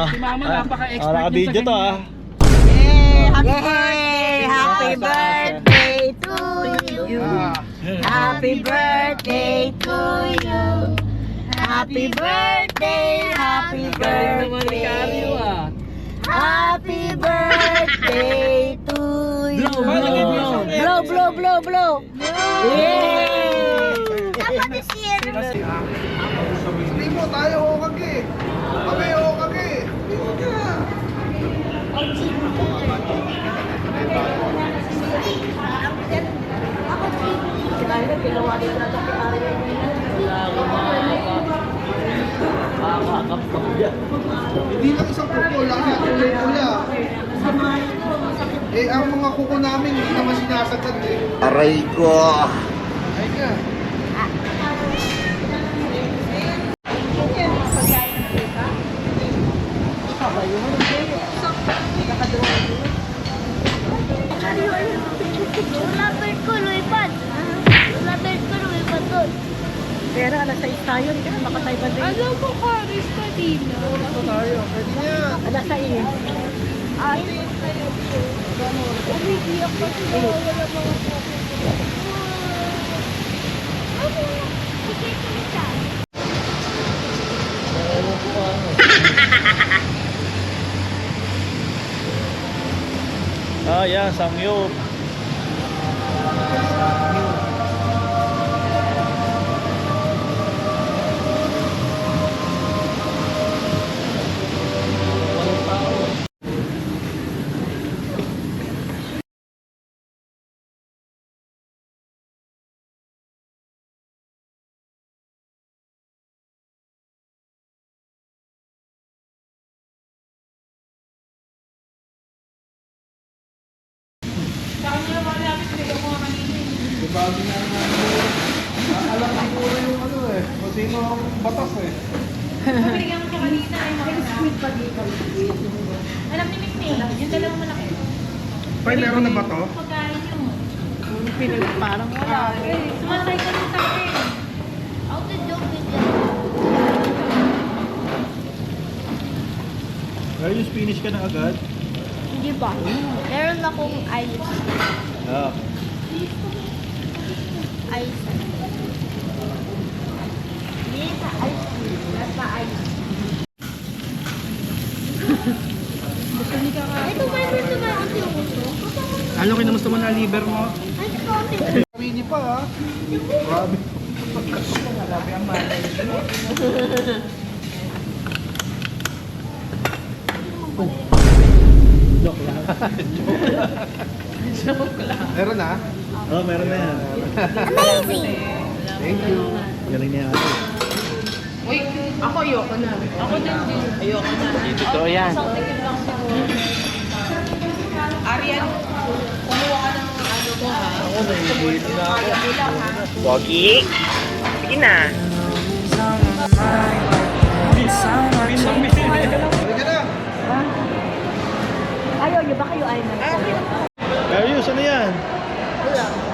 Si Mama napaka-expert Naka-video to ah. Happy birthday to you. Happy birthday to you. Happy birthday, happy birthday. Happy birthday to you. Blow, blow, blow, blow. Yay! Dapat isir. Sabi mo, tayo hokag eh. Kami hokag eh. Hindi lang isang kuko, lahat. Pula. Eh, ang mga kuko namin, hindi naman sinasagad eh. Aray ko. Ay nga. Lapit ko, luipad. Lapit ko, luipad doon. Pero alas 6 tayo, hindi ka makatay ba din? Alam mo, Paris, kanina. Ito tayo, pwede niya. Alas 6. Ay, umiiyak pa sila. Wala mga Ah, yan, sangyup. Bago nga alam siguro yung ano eh. Kung sino ang batas eh. Pinigyan ko kanina ay alam ni Mikmi, yung dalawang malaki. Pai, meron na ba to? Pagkain yun. Parang wala. Sumasay ka rin sa akin. Out the joke with Ayos, finish ka na agad. Hindi ba? Meron akong ice. Ah. Ice. Hindi sa ice cream. Nasa ice. Ito ba yung tumakas yung uso? Ano kinamusta mo na liver mo? Ay, konti. Mini pa ha. Grabe. Grabe ang malay. Joke lang. Meron na? Oh, meron na yan. Amazing! Thank you. Galing niya ate. Uy, ako ayoko na. Ako din. Ayoko na. Totoo yan. Arian, kumuha ka ng ano ko ha. Ako, nahihihit na ako. Pogi. Sige na. Halika na. Ayaw nyo ba kayo ay na? Ayos, ano yan?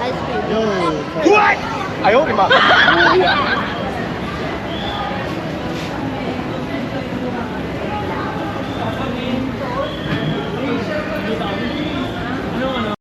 Ice cream. Yo. What? Ayaw, di ba?